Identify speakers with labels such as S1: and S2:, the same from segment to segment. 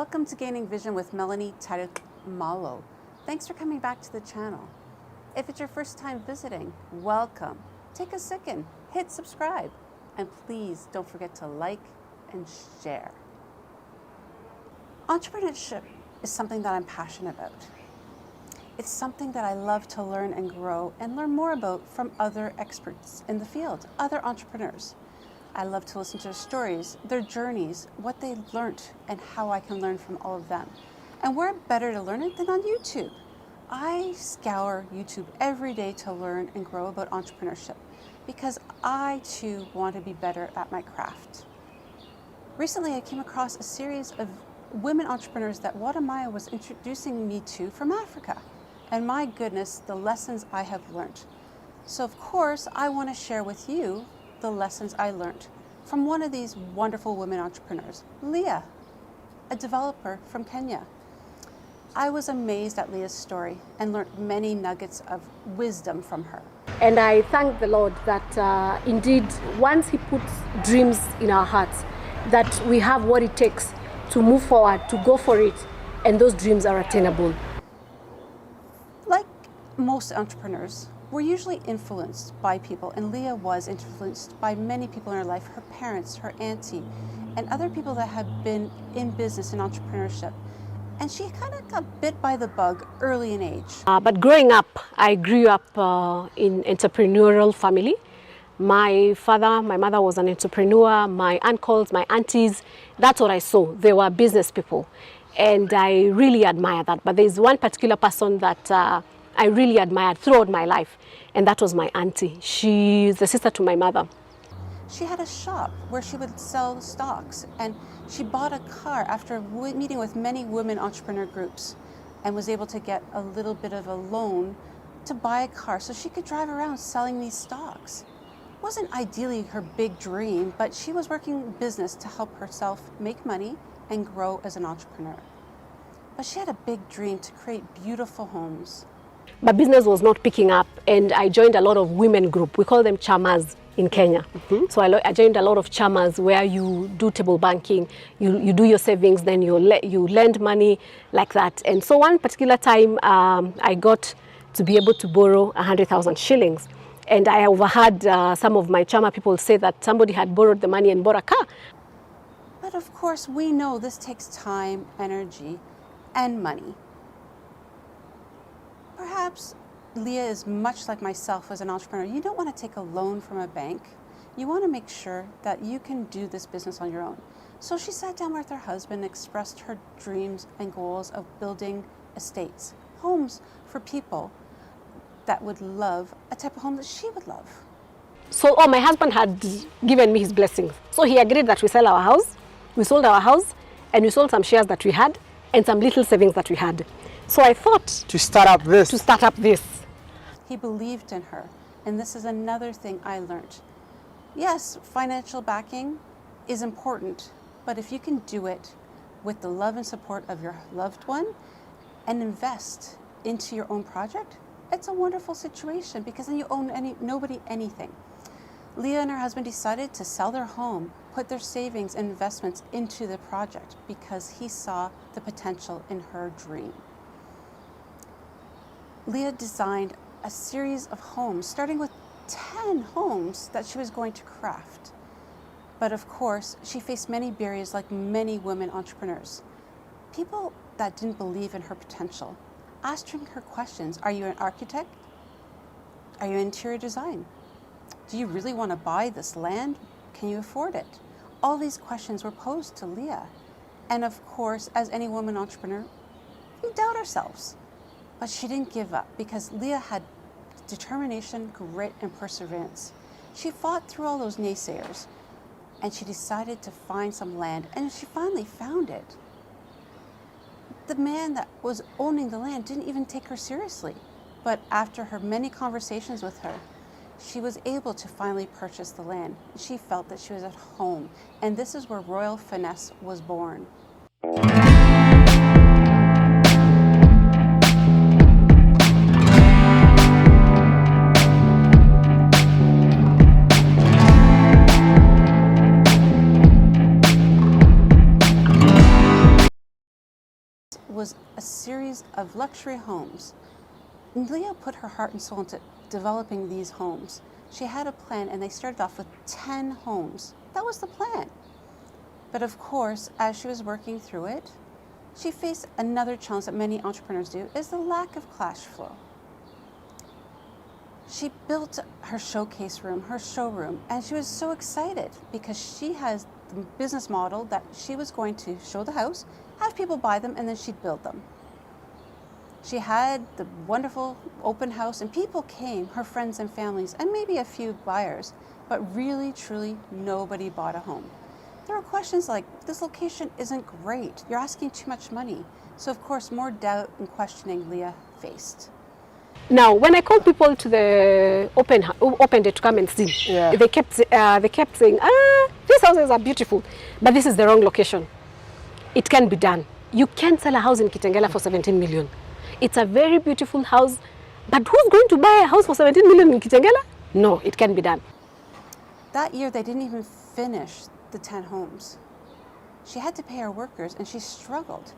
S1: Welcome to Gaining Vision with Melanie Taddeo-Nxumalo. Thanks for coming back to the channel. If it's your first time visiting, welcome. Take a second, hit subscribe, and please don't forget to like and share. Entrepreneurship is something that I'm passionate about. It's something that I love to learn and grow and learn more about from other experts in the field, other entrepreneurs. I love to listen to their stories, their journeys, what they learned, and how I can learn from all of them. And where better to learn it than on YouTube? I scour YouTube every day to learn and grow about entrepreneurship because I too want to be better at my craft. Recently, I came across a series of women entrepreneurs that Guatemala was introducing me to from Africa. And my goodness, the lessons I have learned. So of course, I want to share with you the lessons I learned from one of these wonderful women entrepreneurs, Leah, a developer from Kenya. I was amazed at Leah's story and learned many nuggets of wisdom from her.
S2: And I thank the Lord that indeed, once He puts dreams in our hearts, that we have what it takes to move forward, to go for it, and those dreams are attainable.
S1: Like most entrepreneurs, we're usually influenced by people, and Leah was influenced by many people in her life, her parents, her auntie, and other people that have been in business and entrepreneurship. And she kind of got bit by the bug early in age.
S2: But growing up, I grew up in entrepreneurial family. My mother was an entrepreneur, my uncles, my aunties, that's what I saw. They were business people. And I really admire that. But there's one particular person that I really admired throughout my life, and that was my auntie. She's the sister to my mother.
S1: She had a shop where she would sell stocks, and she bought a car after meeting with many women entrepreneur groups and was able to get a little bit of a loan to buy a car so she could drive around selling these stocks. It wasn't ideally her big dream, but she was working business to help herself make money and grow as an entrepreneur. But she had a big dream to create beautiful homes.
S2: But business was not picking up, and I joined a lot of women group. We call them chamas in Kenya. So I joined a lot of chamas where you do table banking, you do your savings, then you lend money like that. And so one particular time I got to be able to borrow 100,000 shillings. And I overheard some of my chama people say that somebody had borrowed the money and bought a car.
S1: But of course, we know this takes time, energy, and money. Perhaps Leah is much like myself as an entrepreneur. You don't want to take a loan from a bank. You want to make sure that you can do this business on your own. So she sat down with her husband, expressed her dreams and goals of building estates, homes for people that would love a type of home that she would love.
S2: So my husband had given me his blessings. So he agreed that we sell our house. We sold our house, and we sold some shares that we had and some little savings that we had. So I thought
S3: to start up this.
S1: He believed in her, and this is another thing I learned. Yes, financial backing is important, but if you can do it with the love and support of your loved one and invest into your own project, it's a wonderful situation because then you own nobody anything. Leah and her husband decided to sell their home, put their savings and investments into the project because he saw the potential in her dream. Leah designed a series of homes, starting with 10 homes that she was going to craft. But of course, she faced many barriers like many women entrepreneurs. People that didn't believe in her potential, asking her questions. Are you an architect? Are you interior design? Do you really want to buy this land? Can you afford it? All these questions were posed to Leah. And of course, as any woman entrepreneur, we doubt ourselves. But she didn't give up because Leah had determination, grit, and perseverance. She fought through all those naysayers, and she decided to find some land, and she finally found it. The man that was owning the land didn't even take her seriously, but after her many conversations with her, she was able to finally purchase the land. She felt that she was at home, and this is where Royal Finesse was born. was a series of luxury homes. And Leah put her heart and soul into developing these homes. She had a plan, and they started off with 10 homes. That was the plan. But of course, as she was working through it, she faced another challenge that many entrepreneurs do, is the lack of cash flow. She built her showcase room, her showroom, and she was so excited because she has the business model that she was going to show the house, have people buy them, and then she'd build them. She had the wonderful open house, and people came, her friends and families, and maybe a few buyers, but really, truly, nobody bought a home. There were questions like, this location isn't great, you're asking too much money. So of course, more doubt and questioning Leah faced.
S2: Now, when I called people to the open day to come and see, they kept saying, these houses are beautiful, but this is the wrong location. It can be done. You can't sell a house in Kitengela for 17 million. It's a very beautiful house, but who's going to buy a house for 17 million in Kitengela? No, it can be done.
S1: That year, they didn't even finish the 10 homes. She had to pay her workers, and she struggled.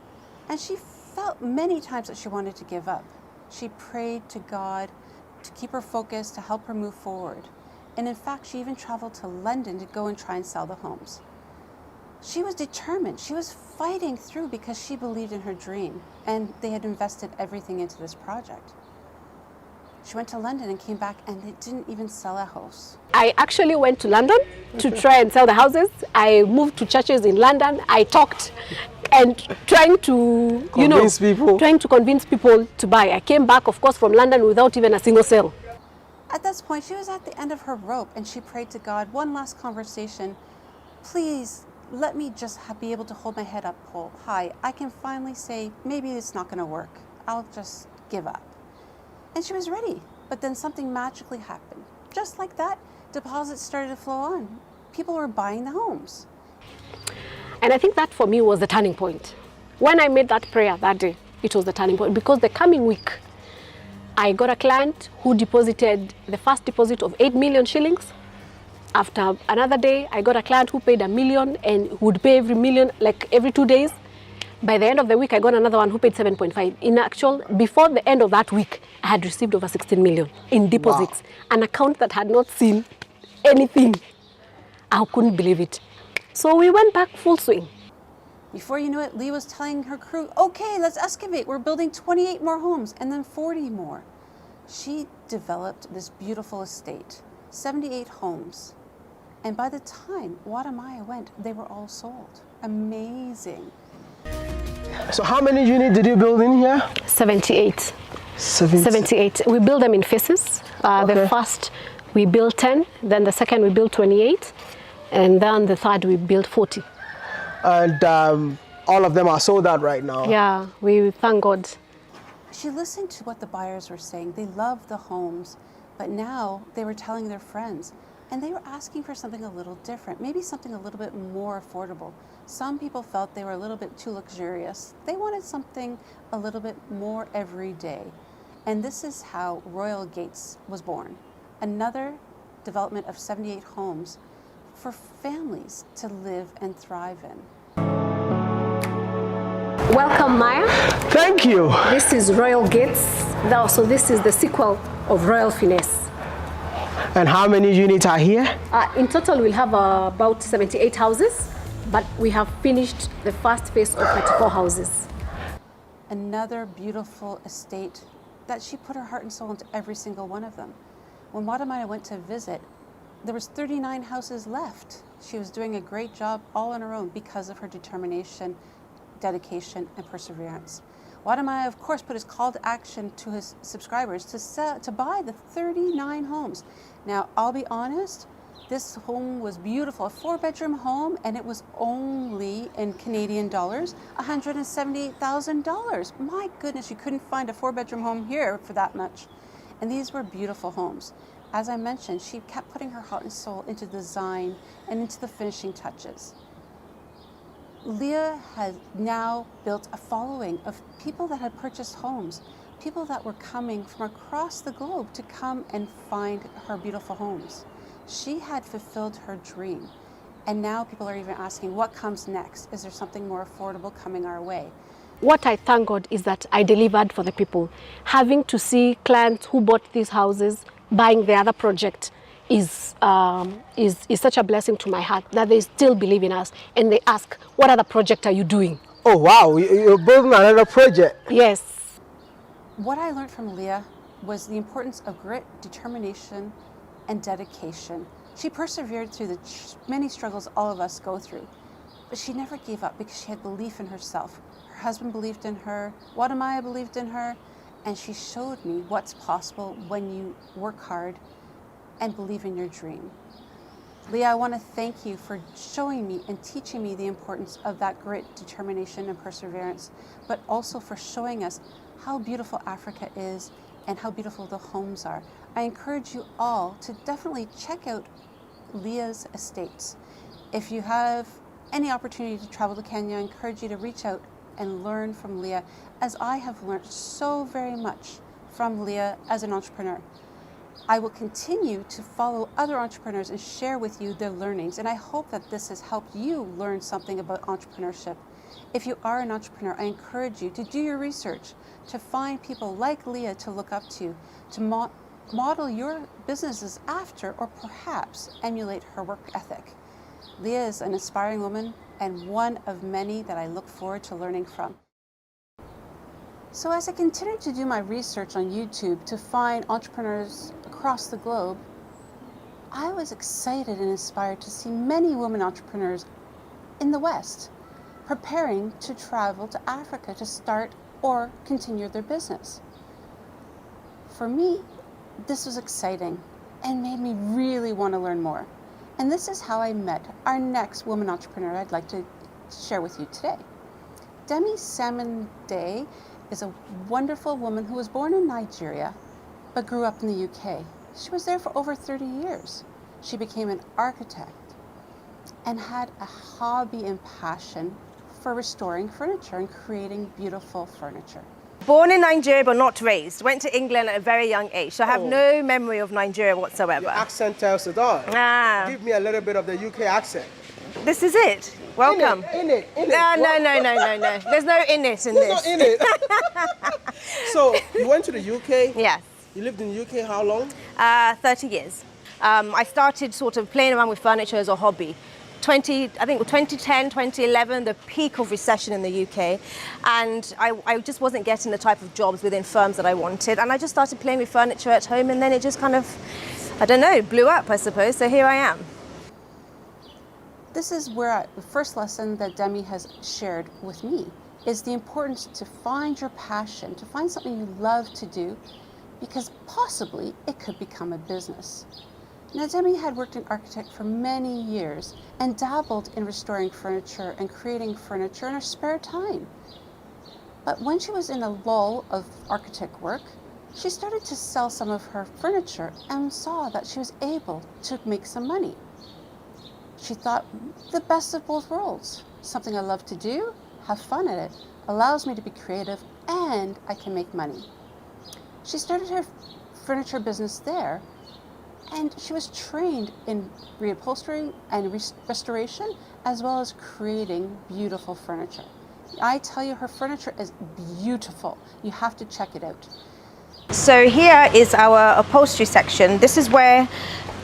S1: And she felt many times that she wanted to give up. She prayed to God to keep her focused, to help her move forward. And in fact, she even traveled to London to go and try and sell the homes. She was determined. She was fighting through because she believed in her dream, and they had invested everything into this project. She went to London and came back, and they didn't even sell a house.
S2: I actually went to London to try and sell the houses. I moved to churches in London. I talked and trying to convince people to buy. I came back, of course, from London without even a single sale.
S1: At this point, she was at the end of her rope, and she prayed to God, one last conversation, please let me just be able to hold my head up high. I can finally say, maybe it's not going to work. I'll just give up. And she was ready, but then something magically happened. Just like that, deposits started to flow on. People were buying the homes.
S2: And I think that for me was the turning point. When I made that prayer that day, it was the turning point, because the coming week, I got a client who deposited the first deposit of 8 million shillings. After another day, I got a client who paid 1 million and would pay every million, like every 2 days. By the end of the week, I got another one who paid 7.5. In actual, before the end of that week, I had received over 16 million in deposits. Wow. An account that had not seen anything. I couldn't believe it. So we went back full swing.
S1: Before you knew it, Lee was telling her crew, okay, let's excavate. We're building 28 more homes and then 40 more. She developed this beautiful estate, 78 homes. And by the time Watamaya went, they were all sold. Amazing.
S3: So how many units did you build in here?
S2: 78. 78. We build them in phases. The first we built 10, then the second we built 28, and then the third we built 40.
S3: And all of them are sold out right now.
S2: Yeah, we thank God.
S1: She listened to what the buyers were saying. They loved the homes, but now they were telling their friends, and they were asking for something a little different, maybe something a little bit more affordable. Some people felt they were a little bit too luxurious. They wanted something a little bit more everyday. And this is how Royal Gates was born. Another development of 78 homes for families to live and thrive in.
S2: Welcome, Maya.
S3: Thank you.
S2: This is Royal Gates. So this is the sequel of Royal Finesse.
S3: And how many units are here?
S2: In total, we'll have about 78 houses, but we have finished the first phase of 34 houses.
S1: Another beautiful estate that she put her heart and soul into every single one of them. When Watamaya went to visit, there was 39 houses left. She was doing a great job all on her own because of her determination, dedication, and perseverance. Watamaya, of course, put his call to action to his subscribers to buy the 39 homes. Now, I'll be honest, this home was beautiful, a 4-bedroom home, and it was only, in Canadian dollars, $178,000. My goodness, you couldn't find a 4-bedroom home here for that much. And these were beautiful homes. As I mentioned, she kept putting her heart and soul into design and into the finishing touches. Leah has now built a following of people that had purchased homes, people that were coming from across the globe to come and find her beautiful homes. She had fulfilled her dream, and now people are even asking, what comes next? Is there something more affordable coming our way?
S2: what I thank God is that I delivered for the people. Having to see clients who bought these houses buying the other project is such a blessing to my heart, that they still believe in us and they ask, what other project are you doing?
S3: Oh wow, you're building another project.
S2: Yes.
S1: What I learned from Leah was the importance of grit, determination, and dedication. She persevered through the many struggles all of us go through, but she never gave up because she had belief in herself. Her husband believed in her, Wadamaya believed in her, and she showed me what's possible when you work hard and believe in your dream. Leah, I want to thank you for showing me and teaching me the importance of that grit, determination, and perseverance, but also for showing us how beautiful Africa is and how beautiful the homes are. I encourage you all to definitely check out Leah's estates. If you have any opportunity to travel to Kenya, I encourage you to reach out and learn from Leah, as I have learned so very much from Leah as an entrepreneur. I will continue to follow other entrepreneurs and share with you their learnings, and I hope that this has helped you learn something about entrepreneurship. If you are an entrepreneur, I encourage you to do your research, to find people like Leah to look up to model your businesses after, or perhaps emulate her work ethic. Leah is an inspiring woman and one of many that I look forward to learning from. So as I continue to do my research on YouTube to find entrepreneurs across the globe, I was excited and inspired to see many women entrepreneurs in the West preparing to travel to Africa to start or continue their business. For me, this was exciting and made me really want to learn more. And this is how I met our next woman entrepreneur I'd like to share with you today. Demi Samande is a wonderful woman who was born in Nigeria but grew up in the UK. She was there for over 30 years. She became an architect and had a hobby and passion for restoring furniture and creating beautiful furniture.
S4: Born in Nigeria but not raised. Went to England at a very young age, so I have no memory of Nigeria whatsoever.
S3: Your accent tells it all. Give me a little bit of the UK accent.
S4: This is it. Welcome.
S3: In it.
S4: No. There's no in it in this.
S3: Not in it. So you went to the UK?
S4: Yes.
S3: You lived in the UK how long?
S4: 30 years. I started sort of playing around with furniture as a hobby. 2010, 2011, the peak of recession in the UK, and I just wasn't getting the type of jobs within firms that I wanted, and I just started playing with furniture at home, and then it just kind of, I don't know, blew up, I suppose, so here I am.
S1: This is where the first lesson that Demi has shared with me is the importance to find your passion, to find something you love to do, because possibly it could become a business. Now, Demi had worked in architect for many years and dabbled in restoring furniture and creating furniture in her spare time. But when she was in a lull of architect work, she started to sell some of her furniture and saw that she was able to make some money. She thought, the best of both worlds. Something I love to do, have fun at it, allows me to be creative, and I can make money. She started her furniture business there, and she was trained in reupholstery and restoration, as well as creating beautiful furniture. I tell you, her furniture is beautiful. You have to check it out.
S4: So here is our upholstery section. This is where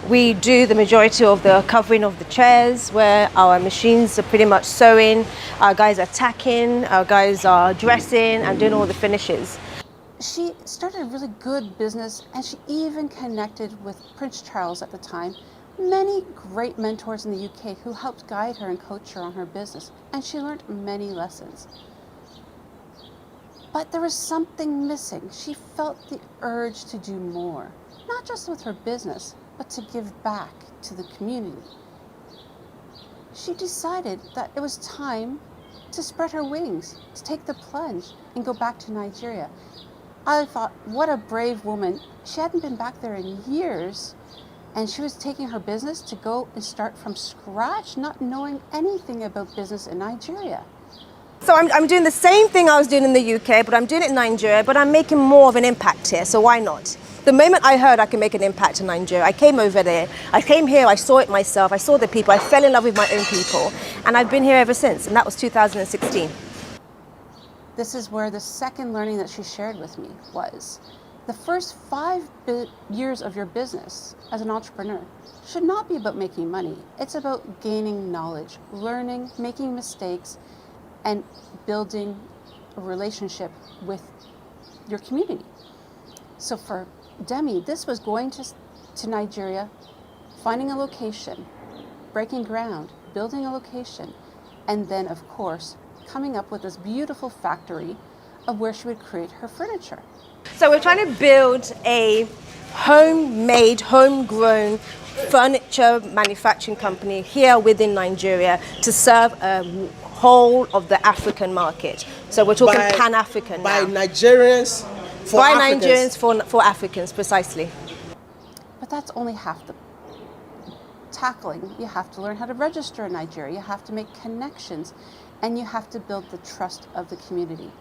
S4: we do the majority of the covering of the chairs, where our machines are pretty much sewing, our guys are tacking, our guys are dressing and doing all the finishes.
S1: She started a really good business, and she even connected with Prince Charles at the time, many great mentors in the UK who helped guide her and coach her on her business, and she learned many lessons. But there was something missing. She felt the urge to do more, not just with her business, but to give back to the community. She decided that it was time to spread her wings, to take the plunge and go back to Nigeria. I thought, what a brave woman. She hadn't been back there in years, and she was taking her business to go and start from scratch, not knowing anything about business in Nigeria.
S4: So I'm doing the same thing I was doing in the UK, but I'm doing it in Nigeria, but I'm making more of an impact here, so why not? The moment I heard I could make an impact in Nigeria, I came over there, I came here, I saw it myself, I saw the people, I fell in love with my own people, and I've been here ever since, and that was 2016.
S1: This is where the second learning that she shared with me was the first 5 years of your business as an entrepreneur should not be about making money. It's about gaining knowledge, learning, making mistakes, and building a relationship with your community. So for Demi, this was going to Nigeria, finding a location, breaking ground, building a location, and then of course coming up with this beautiful factory of where she would create her furniture.
S4: So we're trying to build a homemade, homegrown furniture manufacturing company here within Nigeria to serve a whole of the African market. So we're talking Pan-African
S3: by
S4: now.
S3: Nigerians for
S4: By
S3: Africans.
S4: Nigerians for Africans, precisely.
S1: But that's only half the tackling. You have to learn how to register in Nigeria, you have to make connections, and you have to build the trust of the community.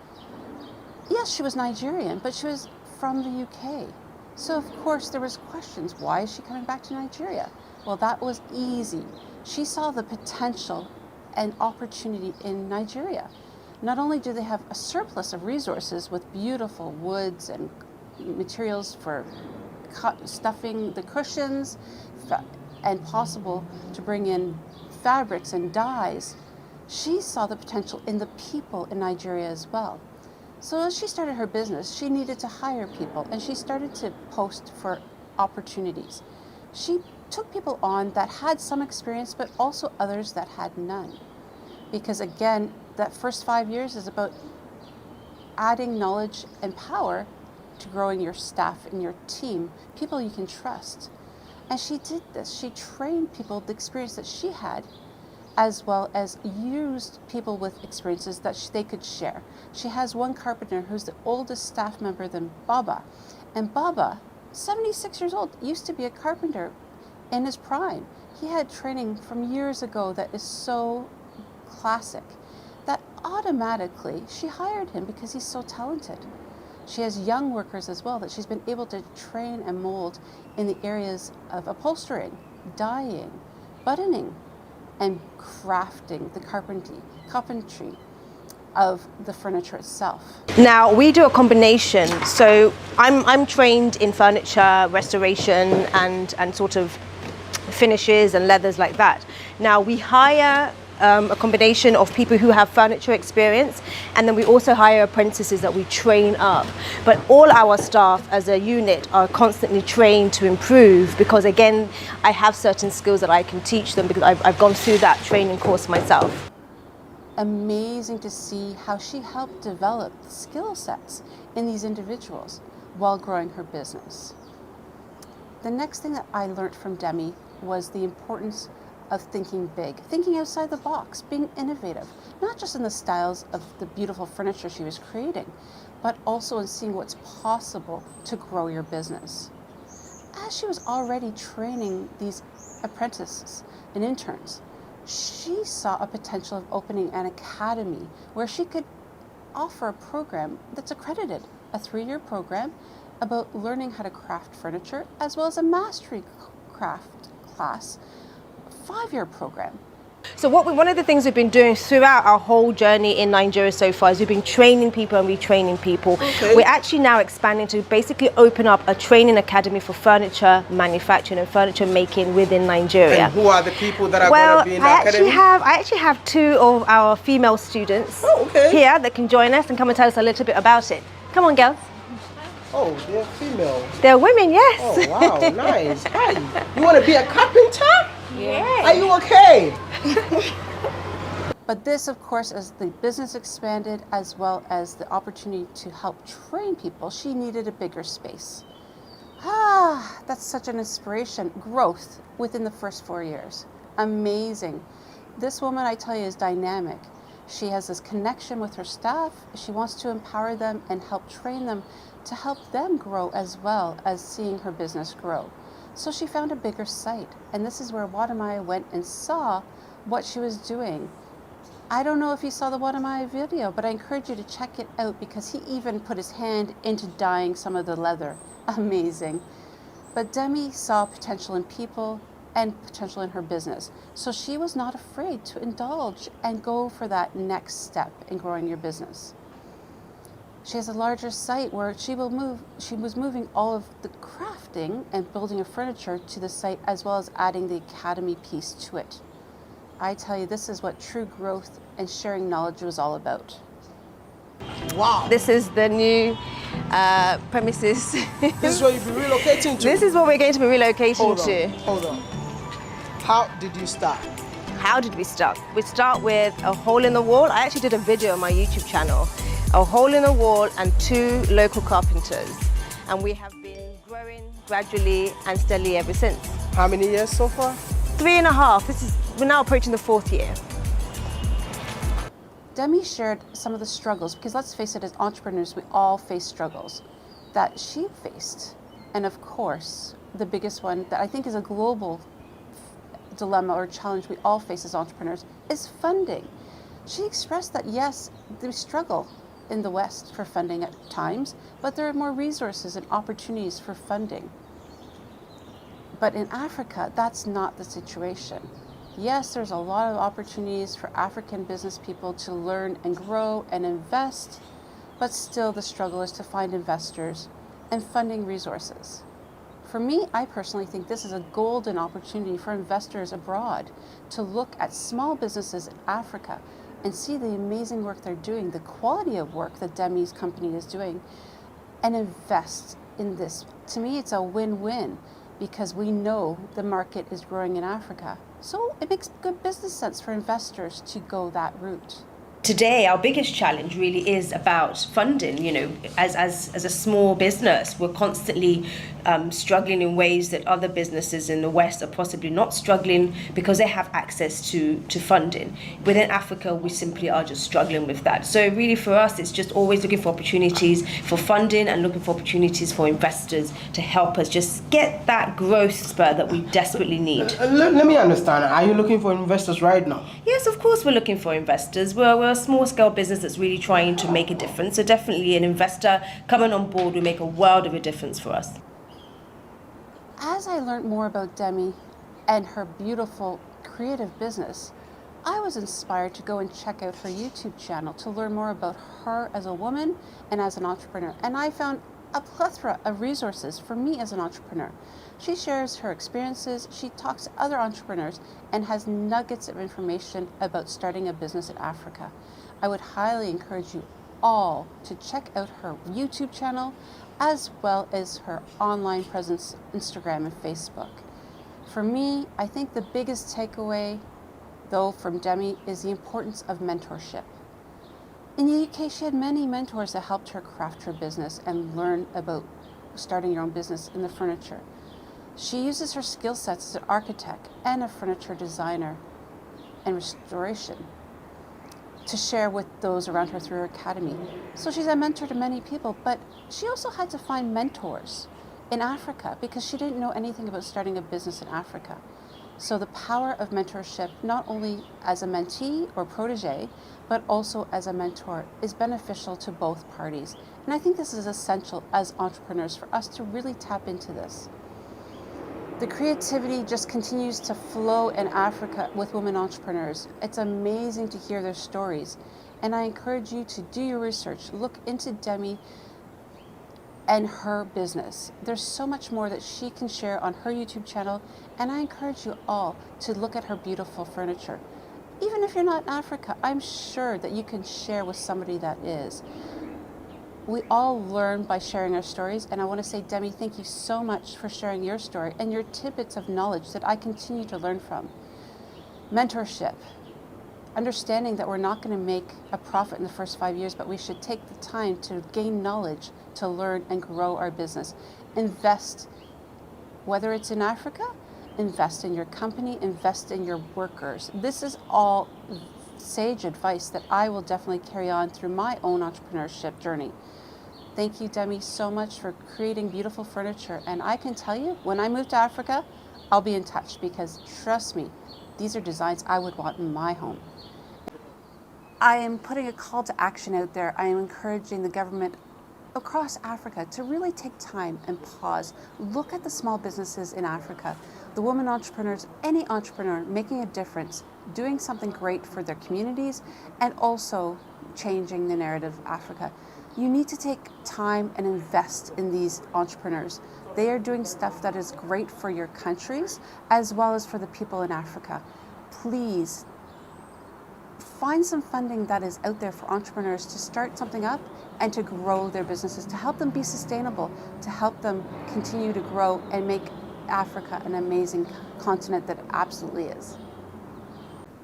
S1: Yes, she was Nigerian, but she was from the UK. So of course there was questions, why is she coming back to Nigeria? Well, that was easy. She saw the potential and opportunity in Nigeria. Not only do they have a surplus of resources with beautiful woods and materials for stuffing the cushions, and possible to bring in fabrics and dyes, she saw the potential in the people in Nigeria as well. So as she started her business, she needed to hire people, and she started to post for opportunities. She took people on that had some experience, but also others that had none. Because again, that first 5 years is about adding knowledge and power to growing your staff and your team, people you can trust. And she did this. She trained people the experience that she had, as well as used people with experiences that they could share. She has one carpenter who's the oldest staff member than Baba. And Baba, 76 years old, used to be a carpenter in his prime. He had training from years ago that is so classic that automatically she hired him because he's so talented. She has young workers as well that she's been able to train and mold in the areas of upholstering, dyeing, buttoning, and crafting the carpentry of the furniture itself.
S4: Now we do a combination. So I'm trained in furniture restoration and sort of finishes and leathers like that. Now we hire a combination of people who have furniture experience, and then we also hire apprentices that we train up. But all our staff as a unit are constantly trained to improve, because again, I have certain skills that I can teach them because I've gone through that training course myself.
S1: Amazing to see how she helped develop skill sets in these individuals while growing her business. The next thing that I learned from Demi was the importance of thinking big, thinking outside the box, being innovative, not just in the styles of the beautiful furniture she was creating, but also in seeing what's possible to grow your business. As she was already training these apprentices and interns, she saw a potential of opening an academy where she could offer a program that's accredited, a 3-year program about learning how to craft furniture, as well as a mastery craft class, 5-year program.
S4: So one of the things we've been doing throughout our whole journey in Nigeria so far is we've been training people and retraining people.
S3: Okay.
S4: We're actually now expanding to basically open up a training academy for furniture manufacturing and furniture making within Nigeria.
S3: And who are the people that are
S4: Well,
S3: going to be in the academy?
S4: I actually have 2 of our female students here that can join us and come and tell us a little bit about it. Come on, girls.
S3: Oh, they're female.
S4: They're women, yes.
S3: Oh, wow, nice. Hi. You want to be a carpenter?
S4: Yeah.
S3: Are you okay?
S1: But this, of course, as the business expanded, as well as the opportunity to help train people, she needed a bigger space. That's such an inspiration. Growth within the first 4 years. Amazing. This woman, I tell you, is dynamic. She has this connection with her staff. She wants to empower them and help train them to help them grow, as well as seeing her business grow. So she found a bigger site, and this is where Wadamaya went and saw what she was doing. I don't know if you saw the Wadamaya video, but I encourage you to check it out, because he even put his hand into dyeing some of the leather. Amazing. But Demi saw potential in people and potential in her business. So she was not afraid to indulge and go for that next step in growing your business. She has a larger site where she was moving all of the crafting and building of furniture to the site, as well as adding the academy piece to it. I tell you, this is what true growth and sharing knowledge was all about.
S3: Wow.
S4: This is the new premises.
S3: This is what you'll be relocating to?
S4: This is what we're going to be relocating to.
S3: Hold on. How did you start?
S4: How did we start? We start with a hole in the wall. I actually did a video on my YouTube channel. A hole in the wall and 2 local carpenters. And we have been growing gradually and steadily ever since.
S3: How many years so far?
S4: 3.5. We're now approaching the 4th year.
S1: Demi shared some of the struggles, because let's face it, as entrepreneurs, we all face struggles that she faced. And of course, the biggest one that I think is a global dilemma or challenge we all face as entrepreneurs is funding. She expressed that yes, they struggle in the West for funding at times, but there are more resources and opportunities for funding. But in Africa, that's not the situation. Yes, there's a lot of opportunities for African business people to learn and grow and invest, but still the struggle is to find investors and funding resources. For me, I personally think this is a golden opportunity for investors abroad to look at small businesses in Africa and see the amazing work they're doing, the quality of work that Demi's company is doing, and invest in this. To me, it's a win-win because we know the market is growing in Africa. So it makes good business sense for investors to go that route.
S5: Today, our biggest challenge really is about funding. You know, as a small business, we're constantly struggling in ways that other businesses in the West are possibly not struggling because they have access to funding. Within Africa, we simply are just struggling with that. So really for us, it's just always looking for opportunities for funding and looking for opportunities for investors to help us just get that growth spur that we desperately need.
S3: Let me understand. Are you looking for investors right now?
S5: Yes, of course we're looking for investors. We're a small scale business that's really trying to make a difference. So definitely an investor coming on board will make a world of a difference for us.
S1: As I learned more about Demi and her beautiful creative business, I was inspired to go and check out her YouTube channel to learn more about her as a woman and as an entrepreneur. And I found a plethora of resources for me as an entrepreneur. She shares her experiences, she talks to other entrepreneurs, and has nuggets of information about starting a business in Africa. I would highly encourage you all to check out her YouTube channel as well as her online presence, Instagram and Facebook. For me, I think the biggest takeaway, though, from Demi is the importance of mentorship. In the UK, she had many mentors that helped her craft her business and learn about starting your own business in the furniture. She uses her skill sets as an architect and a furniture designer and restoration to share with those around her through her academy. So she's a mentor to many people, but she also had to find mentors in Africa because she didn't know anything about starting a business in Africa. So the power of mentorship, not only as a mentee or protege, but also as a mentor, is beneficial to both parties. And I think this is essential as entrepreneurs for us to really tap into this. The creativity just continues to flow in Africa with women entrepreneurs. It's amazing to hear their stories. And I encourage you to do your research. Look into Demi and her business. There's so much more that she can share on her YouTube channel. And I encourage you all to look at her beautiful furniture. Even if you're not in Africa, I'm sure that you can share with somebody that is. We all learn by sharing our stories, and I want to say, Demi, thank you so much for sharing your story and your tidbits of knowledge that I continue to learn from. Mentorship, understanding that we're not going to make a profit in the first 5 years, but we should take the time to gain knowledge, to learn and grow our business. Invest, whether it's in Africa, invest in your company, invest in your workers. This is all sage advice that I will definitely carry on through my own entrepreneurship journey. Thank you, Demi, so much for creating beautiful furniture. And I can tell you, when I move to Africa, I'll be in touch because trust me, these are designs I would want in my home. I am putting a call to action out there. I am encouraging the government across Africa to really take time and pause. Look at the small businesses in Africa, the women entrepreneurs, any entrepreneur making a difference, doing something great for their communities, and also changing the narrative of Africa. You need to take time and invest in these entrepreneurs. They are doing stuff that is great for your countries as well as for the people in Africa. Please find some funding that is out there for entrepreneurs to start something up and to grow their businesses, to help them be sustainable, to help them continue to grow and make Africa an amazing continent that it absolutely is.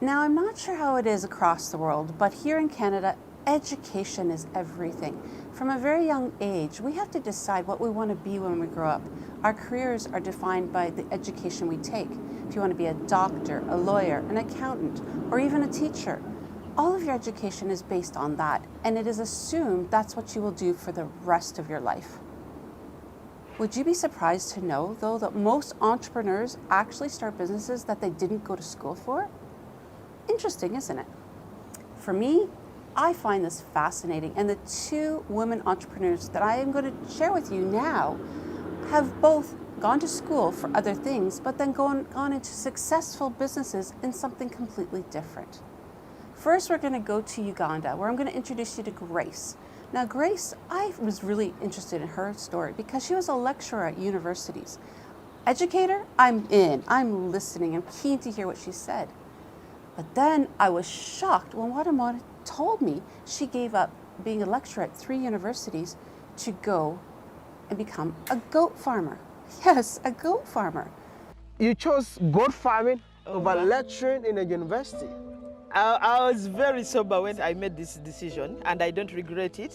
S1: Now, I'm not sure how it is across the world, but here in Canada, education is everything. From a very young age, we have to decide what we want to be when we grow up. Our careers are defined by the education we take. If you want to be a doctor, a lawyer, an accountant, or even a teacher, all of your education is based on that, and it is assumed that's what you will do for the rest of your life. Would you be surprised to know, though, that most entrepreneurs actually start businesses that they didn't go to school for? Interesting, isn't it? For me, I find this fascinating, and the two women entrepreneurs that I am going to share with you now have both gone to school for other things, but then gone into successful businesses in something completely different. First, we're going to go to Uganda, where I'm going to introduce you to Grace. Now, Grace, I was really interested in her story because she was a lecturer at universities. Educator, I'm in, I'm listening, I'm keen to hear what she said. But then I was shocked when Wadamana told me she gave up being a lecturer at 3 universities to go and become a goat farmer. Yes, a goat farmer.
S3: You chose goat farming over lecturing in a university.
S6: I was very sober when I made this decision, and I don't regret it.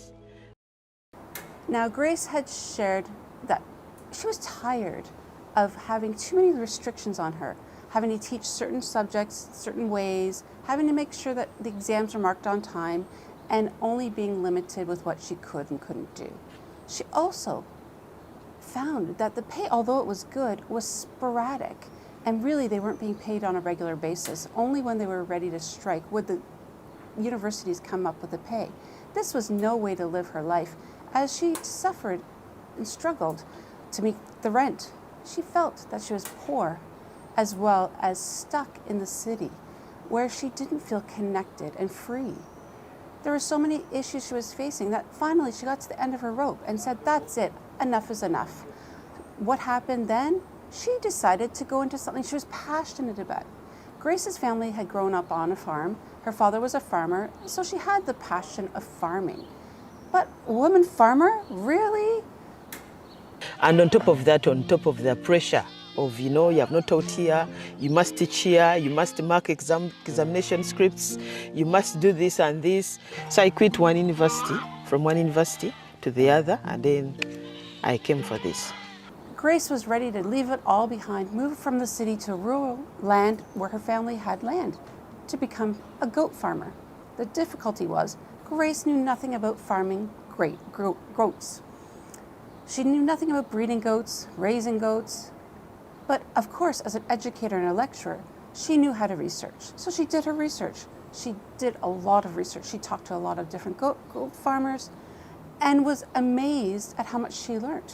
S1: Now, Grace had shared that she was tired of having too many restrictions on her, having to teach certain subjects certain ways, having to make sure that the exams were marked on time, and only being limited with what she could and couldn't do. She also found that the pay, although it was good, was sporadic. And really, they weren't being paid on a regular basis. Only when they were ready to strike would the universities come up with the pay. This was no way to live her life, as she suffered and struggled to meet the rent. She felt that she was poor, as well as stuck in the city, where she didn't feel connected and free. There were so many issues she was facing that finally she got to the end of her rope and said, that's it, enough is enough. What happened then? She decided to go into something she was passionate about. Grace's family had grown up on a farm. Her father was a farmer, so she had the passion of farming. But a woman farmer? Really?
S6: And on top of that, on top of the pressure of, you have not taught here, you must teach here, you must mark examination scripts, you must do this and this. So I quit one university, from one university to the other, and then I came for this.
S1: Grace was ready to leave it all behind, move from the city to rural land where her family had land, to become a goat farmer. The difficulty was, Grace knew nothing about farming goats. She knew nothing about breeding goats, raising goats, but of course, as an educator and a lecturer, she knew how to research. So she did her research. She did a lot of research. She talked to a lot of different goat farmers and was amazed at how much she learned.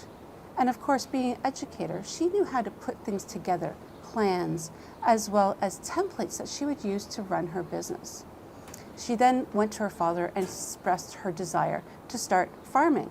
S1: And of course, being an educator, she knew how to put things together, plans, as well as templates that she would use to run her business. She then went to her father and expressed her desire to start farming.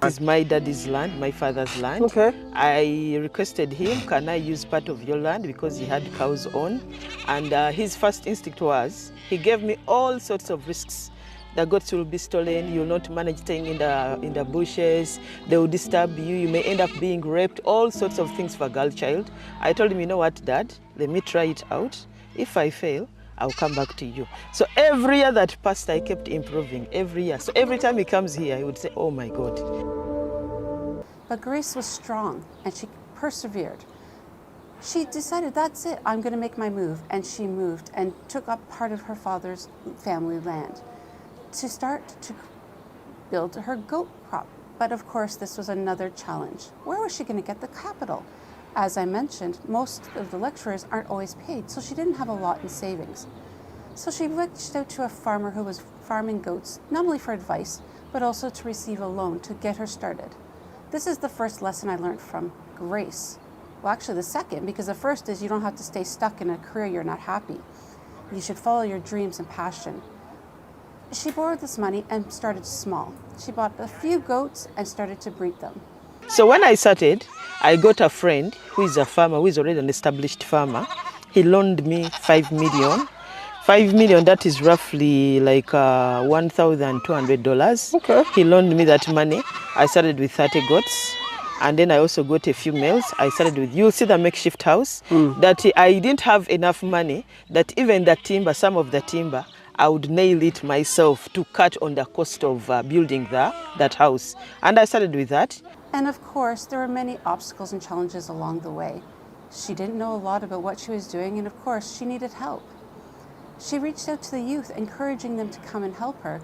S6: This is my daddy's land, my father's land.
S3: Okay.
S6: I requested him, can I use part of your land, because he had cows on. And his first instinct was, he gave me all sorts of risks. The goats will be stolen, you'll not manage staying in the bushes, they will disturb you, you may end up being raped, all sorts of things for a girl child. I told him, you know what, Dad, let me try it out. If I fail, I'll come back to you. So every year that passed, I kept improving, every year. So every time he comes here, he would say, oh my God.
S1: But Grace was strong and she persevered. She decided, that's it, I'm going to make my move. And she moved and took up part of her father's family land to start to build her goat crop. But of course, this was another challenge. Where was she going to get the capital? As I mentioned, most of the lecturers aren't always paid, so she didn't have a lot in savings. So she reached out to a farmer who was farming goats, not only for advice, but also to receive a loan to get her started. This is the first lesson I learned from Grace. Well, actually the second, because the first is you don't have to stay stuck in a career you're not happy. You should follow your dreams and passion. She borrowed this money and started small. She bought a few goats and started to breed them.
S6: So when I started, I got a friend who is a farmer, who is already an established farmer. He loaned me 5 million. 5 million, that is roughly like $1,200.
S3: Okay.
S6: He loaned me that money. I started with 30 goats. And then I also got a few males. I started with, you'll see the makeshift house, that I didn't have enough money, that even the timber, some of the timber, I would nail it myself to cut on the cost of building that house. And I started with that.
S1: And of course, there were many obstacles and challenges along the way. She didn't know a lot about what she was doing, and of course, she needed help. She reached out to the youth, encouraging them to come and help her,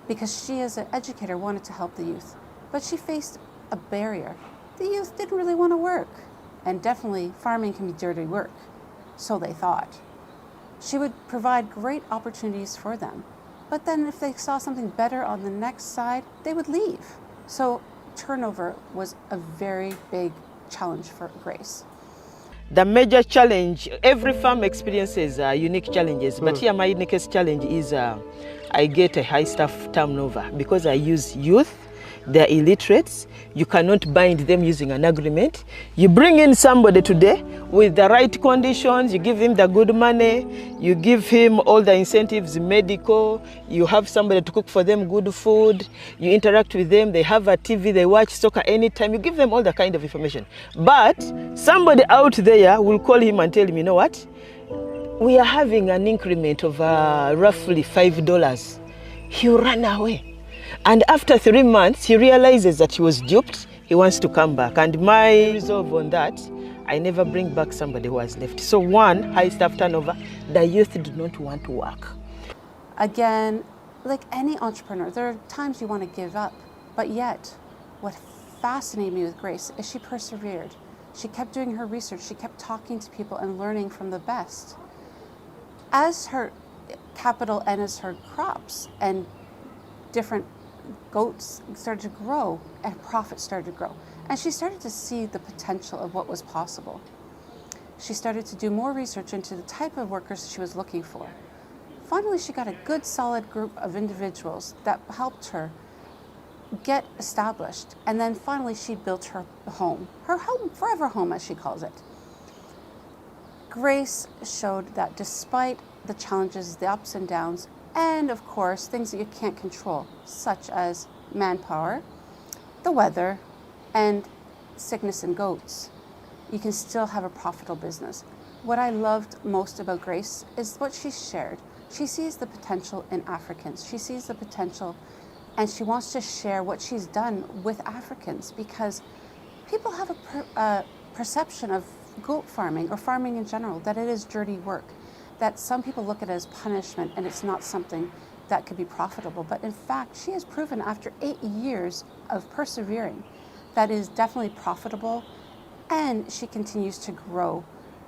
S1: because she, as an educator, wanted to help the youth. But she faced a barrier. The youth didn't really want to work, and definitely farming can be dirty work, so they thought. She would provide great opportunities for them, but then if they saw something better on the next side, they would leave. So turnover was a very big challenge for Grace.
S6: The major challenge, every farm experiences unique challenges, but here my uniquest challenge is I get a high staff turnover because I use youth. They're illiterates. You cannot bind them using an agreement. You bring in somebody today with the right conditions, you give him the good money, you give him all the incentives, medical, you have somebody to cook for them good food, you interact with them, they have a TV, they watch soccer anytime, you give them all the kind of information. But somebody out there will call him and tell him, you know what? We are having an increment of roughly $5. He'll run away. And after 3 months, he realizes that he was duped. He wants to come back. And my resolve on that, I never bring back somebody who has left. So one, high staff turnover, the youth do not want to work.
S1: Again, like any entrepreneur, there are times you want to give up, but yet what fascinated me with Grace is she persevered. She kept doing her research. She kept talking to people and learning from the best. As her capital and as her crops and different goats started to grow and profits started to grow. And she started to see the potential of what was possible. She started to do more research into the type of workers she was looking for. Finally, she got a good solid group of individuals that helped her get established. And then finally she built her home, forever home as she calls it. Grace showed that despite the challenges, the ups and downs, and of course, things that you can't control, such as manpower, the weather, and sickness in goats, you can still have a profitable business. What I loved most about Grace is what she shared. She sees the potential in Africans. She sees the potential, and she wants to share what she's done with Africans, because people have a perception of goat farming or farming in general, that it is dirty work, that some people look at it as punishment and it's not something that could be profitable. But in fact, she has proven after 8 years of persevering that is definitely profitable, and she continues to grow.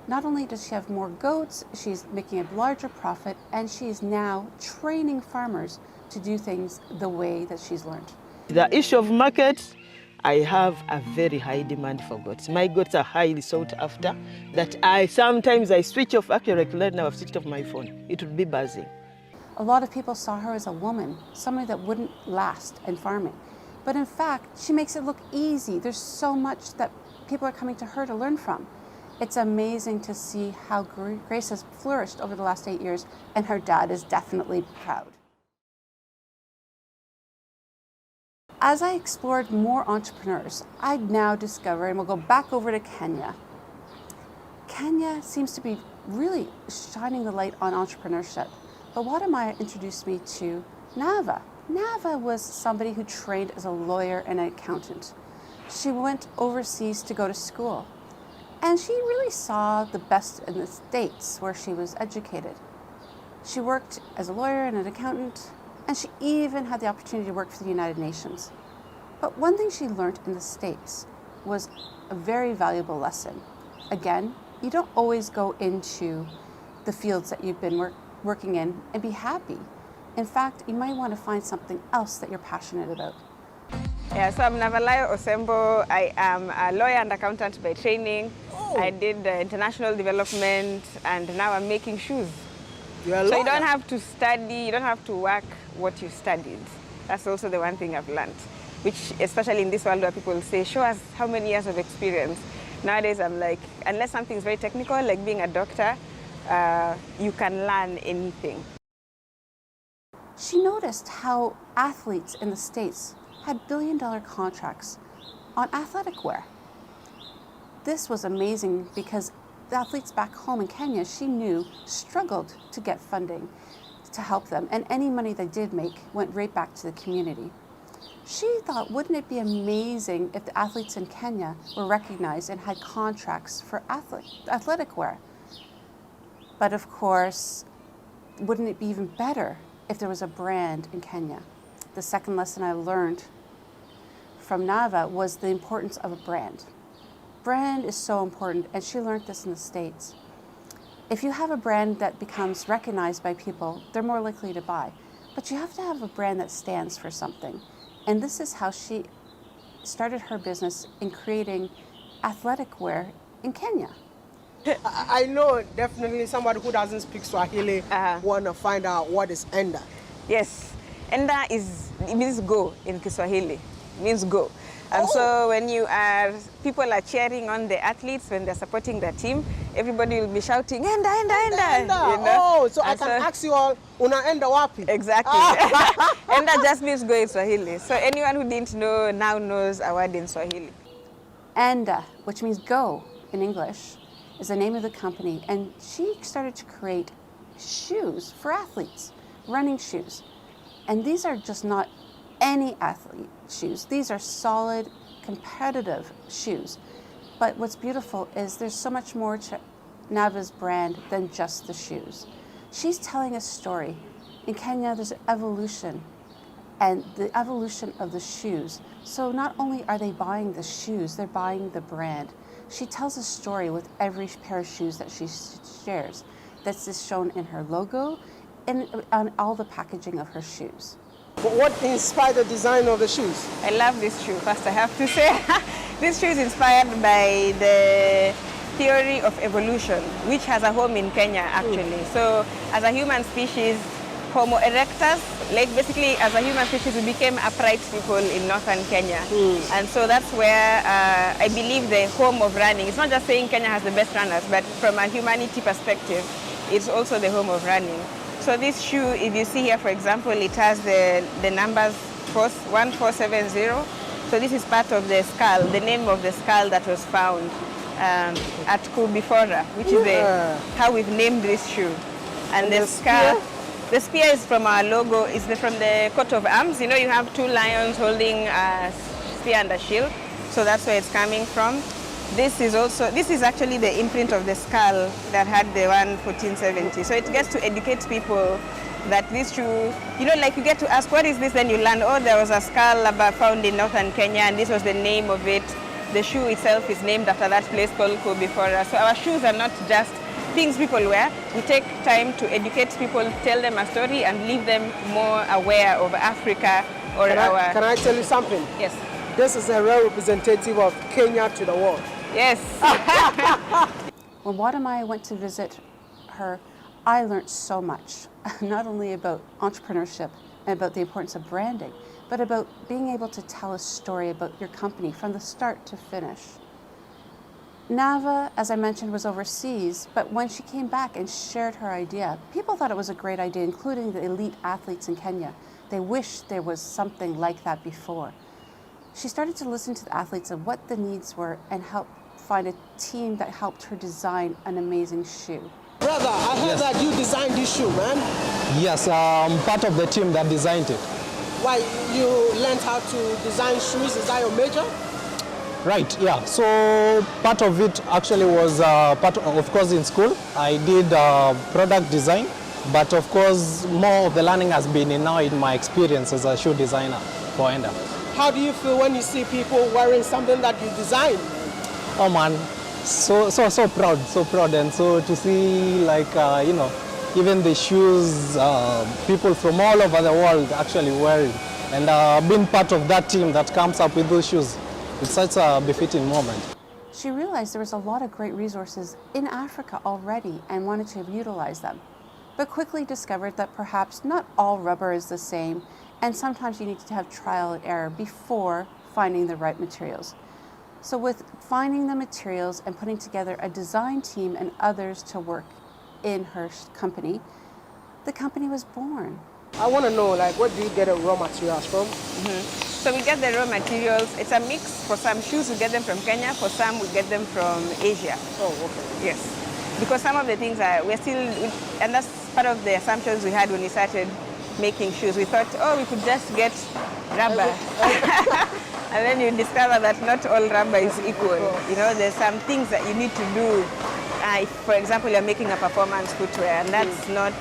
S1: Not only does she have more goats, she's making a larger profit, and she's now training farmers to do things the way that she's learned.
S6: The issue of market, I have a very high demand for goats. My goats are highly sought after, that sometimes I switch off. Actually, right now I've switched off my phone. It would be buzzing.
S1: A lot of people saw her as a woman, somebody that wouldn't last in farming. But in fact, she makes it look easy. There's so much that people are coming to her to learn from. It's amazing to see how Grace has flourished over the last 8 years, and her dad is definitely proud. As I explored more entrepreneurs, I now discovered, and we'll go back over to Kenya. Kenya seems to be really shining the light on entrepreneurship. But Wadamaya introduced me to Nava. Nava was somebody who trained as a lawyer and an accountant. She went overseas to go to school, and she really saw the best in the States where she was educated. She worked as a lawyer and an accountant, and she even had the opportunity to work for the United Nations. But one thing she learned in the States was a very valuable lesson. Again, you don't always go into the fields that you've been working in and be happy. In fact, you might want to find something else that you're passionate about.
S7: Yeah, so I'm Navalayo Osembo. I am a lawyer and accountant by training. Oh. I did international development, and now I'm making shoes.
S3: You're a
S7: so
S3: lawyer.
S7: you don't have to study, you don't have to work what you studied. That's also the one thing I've learned, which especially in this world where people say, show us how many years of experience. Nowadays I'm like, unless something is very technical, like being a doctor, you can learn anything.
S1: She noticed how athletes in the States had billion-dollar contracts on athletic wear. This was amazing because the athletes back home in Kenya, she knew, struggled to get funding to help them, and any money they did make went right back to the community. She thought, wouldn't it be amazing if the athletes in Kenya were recognized and had contracts for athletic wear? But of course, wouldn't it be even better if there was a brand in Kenya? The second lesson I learned from Nava was the importance of a brand. Brand is so important, and she learned this in the States. If you have a brand that becomes recognized by people, they're more likely to buy. But you have to have a brand that stands for something. And this is how she started her business in creating athletic wear in Kenya.
S3: I know definitely somebody who doesn't speak Swahili want to find out what is Enda.
S7: Yes, Enda it means go in Kiswahili, it means go. And so when people are cheering on the athletes, when they're supporting the team, everybody will be shouting, Enda, Enda, Enda. You know?
S3: Oh, so I can ask you all, una Enda wapi?
S7: Exactly. Enda just means go in Swahili. So anyone who didn't know now knows a word in Swahili.
S1: Enda, which means go in English, is the name of the company. And she started to create shoes for athletes, running shoes. And these are just not any athlete shoes. These are solid, competitive shoes. But what's beautiful is there's so much more to Nava's brand than just the shoes. She's telling a story. In Kenya, there's an evolution, and the evolution of the shoes. So not only are they buying the shoes, they're buying the brand. She tells a story with every pair of shoes that she shares. That's just shown in her logo and on all the packaging of her shoes.
S3: But what inspired the design of the shoes?
S7: I love this shoe, first I have to say. This shoe is inspired by the theory of evolution, which has a home in Kenya actually. So as a human species, Homo erectus, like basically as a human species, we became upright people in northern Kenya. And so that's where I believe the home of running. It's not just saying Kenya has the best runners, but from a humanity perspective, it's also the home of running. So this shoe, if you see here, for example, it has the numbers 1470. So this is part of the skull, the name of the skull that was found at Kubifora, which is how we've named this shoe. And the skull, the spear is from our logo, is from the coat of arms. You know, you have two lions holding a spear and a shield. So that's where it's coming from. This is actually the imprint of the skull that had the one 1470. So it gets to educate people that this shoe, you know, like you get to ask, what is this? Then you learn, oh, there was a skull found in northern Kenya and this was the name of it. The shoe itself is named after that place called Kubifora. So our shoes are not just things people wear. We take time to educate people, tell them a story and leave them more aware of Africa or
S3: Can I tell you something?
S7: Yes.
S3: This is a real representative of Kenya to the world.
S7: Yes.
S1: When Wadamai went to visit her, I learned so much, not only about entrepreneurship and about the importance of branding, but about being able to tell a story about your company from the start to finish. Nava, as I mentioned, was overseas, but when she came back and shared her idea, people thought it was a great idea, including the elite athletes in Kenya. They wished there was something like that before. She started to listen to the athletes and what the needs were and help find a team that helped her design an amazing shoe.
S3: Brother, I heard that you designed this shoe, man.
S8: Yes, I'm part of the team that designed it.
S3: Why, you learned how to design shoes? Is that your major?
S8: Right, yeah. So part of it actually was of course, in school. I did product design, but of course, more of the learning has been in my experience as a shoe designer for Enda.
S3: How do you feel when you see people wearing something that you designed?
S8: Oh man, so proud, and so to see like you know, even the shoes people from all over the world actually wearing, and being part of that team that comes up with those shoes, it's such a befitting moment.
S1: She realized there was a lot of great resources in Africa already and wanted to utilize them. but quickly discovered that perhaps not all rubber is the same, and sometimes you need to have trial and error before finding the right materials. So with finding the materials and putting together a design team and others to work in her company, the company was born.
S3: I want to know, like, what do you get the raw materials from?
S7: So we get the raw materials. It's a mix. For some shoes, we get them from Kenya. For some, we get them from Asia.
S3: Oh, okay.
S7: Yes. Because some of the things we're still, and that's part of the assumptions we had when we started making shoes. We thought, oh, we could just get rubber. And then you discover that not all rubber is equal. You know, there's some things that you need to do. If, for example, you're making a performance footwear, and that's not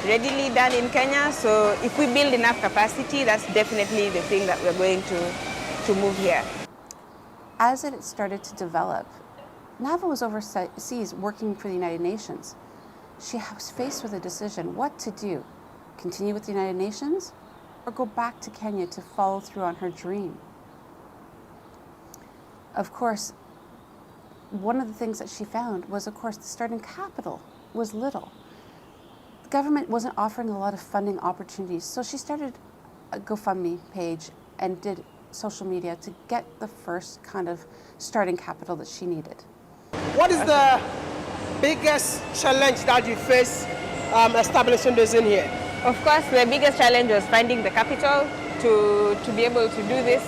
S7: readily done in Kenya. So if we build enough capacity, that's definitely the thing that we're going to move here.
S1: As it started to develop, Nava was overseas working for the United Nations. She was faced with a decision, what to do. Continue with the United Nations or go back to Kenya to follow through on her dream? Of course, one of the things that she found was, of course, the starting capital was little. The government wasn't offering a lot of funding opportunities, so she started a GoFundMe page and did social media to get the first kind of starting capital that she needed.
S3: What is the biggest challenge that you face establishing this in here?
S7: Of course, the biggest challenge was finding the capital to be able to do this.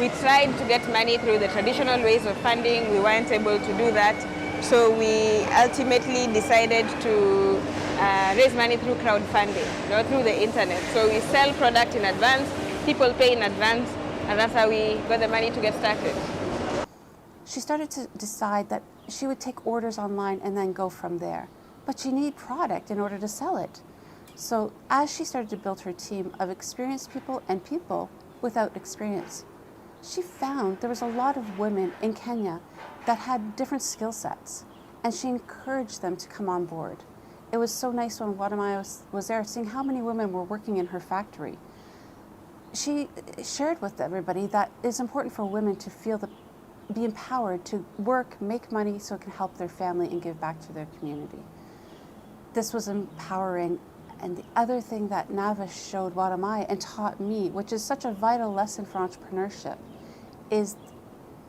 S7: We tried to get money through the traditional ways of funding. We weren't able to do that. So we ultimately decided to raise money through crowdfunding, through the internet. So we sell product in advance, people pay in advance, and that's how we got the money to get started.
S1: She started to decide that she would take orders online and then go from there. But she needed product in order to sell it. So as she started to build her team of experienced people and people without experience, she found there was a lot of women in Kenya that had different skill sets, and she encouraged them to come on board. It was so nice when Wadamai was there, seeing how many women were working in her factory. She shared with everybody that it's important for women to be empowered to work, make money so it can help their family and give back to their community. This was empowering. And the other thing that Nava showed Wadamai and taught me, which is such a vital lesson for entrepreneurship, is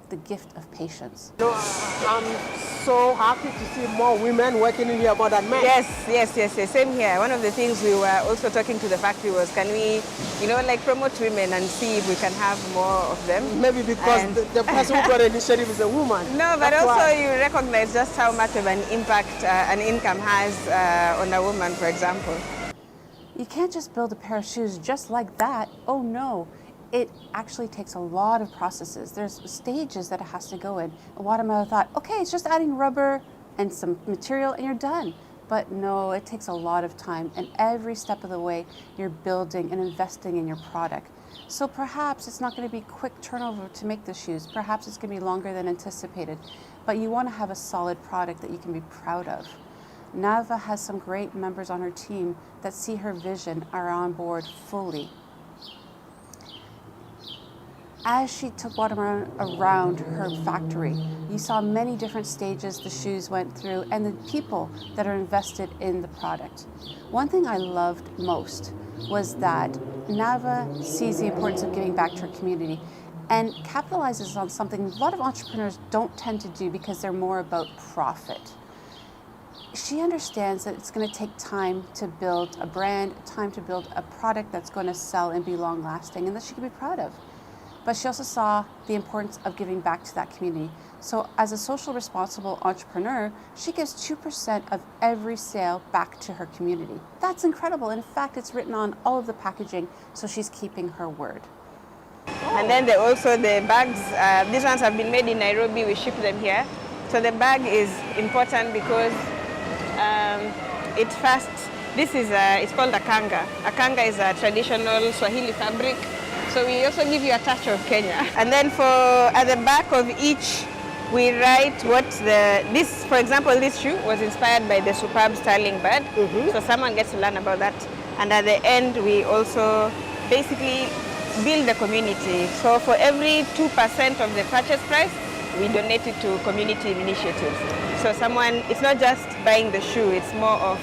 S1: the gift of patience.
S3: I'm so happy to see more women working in here more than men.
S7: Yes. Same here. One of the things we were also talking to the factory was, can we, promote women and see if we can have more of them?
S3: Maybe because the person who got the initiative is a woman.
S7: No, but that's also why. You recognize just how much of an impact an income has on a woman, for example.
S1: You can't just build a pair of shoes just like that. Oh no. It actually takes a lot of processes. There's stages that it has to go in. Wadamai thought, okay, it's just adding rubber and some material and you're done. But no, it takes a lot of time, and every step of the way you're building and investing in your product. So perhaps it's not going to be quick turnover to make the shoes. Perhaps it's going to be longer than anticipated. But you want to have a solid product that you can be proud of. Nava has some great members on her team that see her vision, are on board fully. As she took Wadamai around her factory, you saw many different stages the shoes went through and the people that are invested in the product. One thing I loved most was that Nava sees the importance of giving back to her community and capitalizes on something a lot of entrepreneurs don't tend to do because they're more about profit. She understands that it's going to take time to build a brand, time to build a product that's going to sell and be long-lasting and that she can be proud of. But she also saw the importance of giving back to that community. So as a social responsible entrepreneur, she gives 2% of every sale back to her community. That's incredible. In fact, it's written on all of the packaging, so she's keeping her word.
S7: And then also the bags, these ones have been made in Nairobi, we ship them here. So the bag is important because it's called a kanga. A kanga is a traditional Swahili fabric. So we also give you a touch of Kenya. And then at the back of each, we write for example, this shoe was inspired by the superb sterling bird. Mm-hmm. So someone gets to learn about that. And at the end, we also basically build the community. So for every 2% of the purchase price, we donate it to community initiatives. So it's not just buying the shoe, it's more of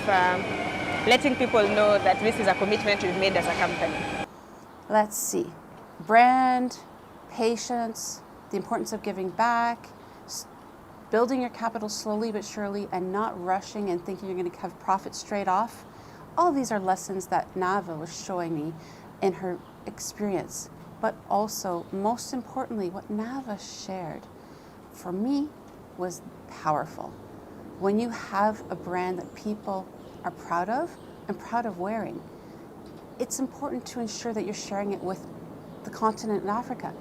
S7: letting people know that this is a commitment we've made as a company.
S1: Let's see. Brand, patience, the importance of giving back, building your capital slowly but surely and not rushing and thinking you're going to have profit straight off. All these are lessons that Nava was showing me in her experience. But also, most importantly, what Nava shared for me was powerful. When you have a brand that people are proud of and proud of wearing, it's important to ensure that you're sharing it with the continent of Africa.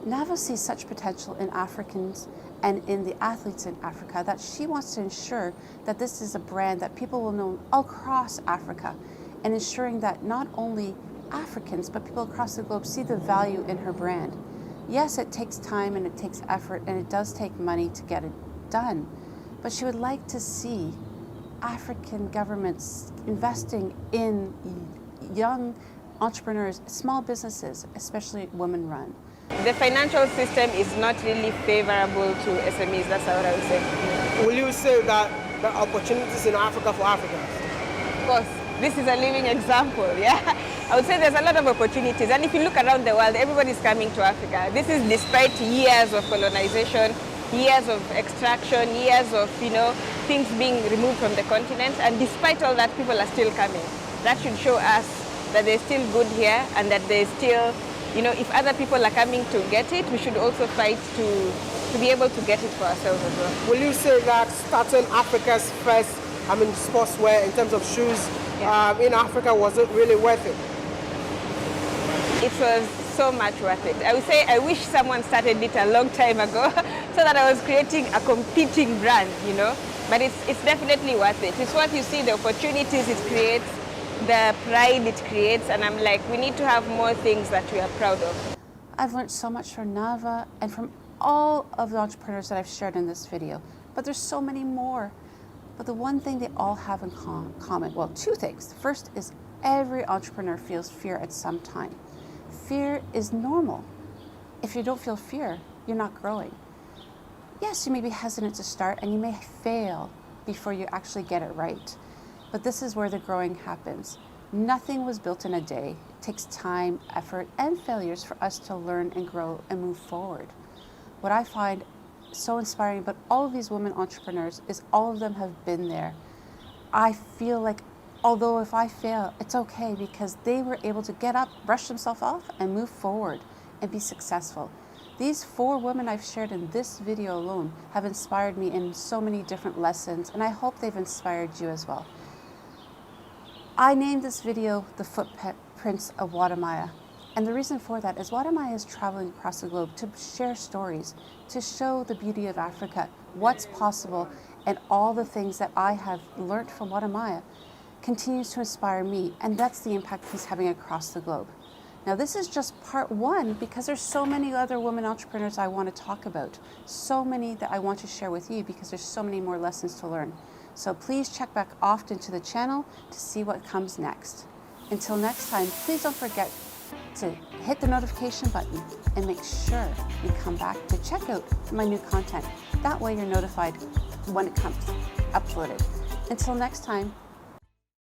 S1: Nava sees such potential in Africans and in the athletes in Africa that she wants to ensure that this is a brand that people will know all across Africa, and ensuring that not only Africans but people across the globe see the value in her brand. Yes, it takes time and it takes effort and it does take money to get it done, but she would like to see African governments investing in young entrepreneurs, small businesses, especially women-run.
S7: The financial system is not really favorable to SMEs, that's what I would say.
S3: Will you say that there are opportunities in Africa for Africans?
S7: Of course, this is a living example, yeah? I would say there's a lot of opportunities, and if you look around the world, everybody's coming to Africa. This is despite years of colonization, years of extraction, years of, things being removed from the continent, and despite all that, people are still coming. That should show us that there's still good here, and that there's still, if other people are coming to get it, we should also fight to be able to get it for ourselves as well.
S3: Will you say that starting Africa's first, sportswear in terms of shoes in Africa, was it really worth it?
S7: It was so much worth it. I would say I wish someone started it a long time ago so that I was creating a competing brand, But it's definitely worth it. It's what you see, the opportunities it creates, the pride it creates, and I'm like, we need to have more things that we are proud of.
S1: I've learned so much from Nava and from all of the entrepreneurs that I've shared in this video, but there's so many more. But the one thing they all have in common, well, two things. The first is every entrepreneur feels fear at some time. Fear is normal. If you don't feel fear, you're not growing. Yes, you may be hesitant to start and you may fail before you actually get it right. But this is where the growing happens. Nothing was built in a day. It takes time, effort, and failures for us to learn and grow and move forward. What I find so inspiring about all of these women entrepreneurs is all of them have been there. I feel like although if I fail, it's okay because they were able to get up, brush themselves off, and move forward and be successful. These 4 women I've shared in this video alone have inspired me in so many different lessons, and I hope they've inspired you as well. I named this video The Footprints of Wadamaya. And the reason for that is Wadamaya is traveling across the globe to share stories, to show the beauty of Africa, what's possible, and all the things that I have learned from Wadamaya continues to inspire me, and that's the impact he's having across the globe. Now this is just part 1 because there's so many other women entrepreneurs I want to talk about, so many that I want to share with you because there's so many more lessons to learn. So please check back often to the channel to see what comes next. Until next time, please don't forget to hit the notification button and make sure you come back to check out my new content. That way you're notified when it comes uploaded. Until next time,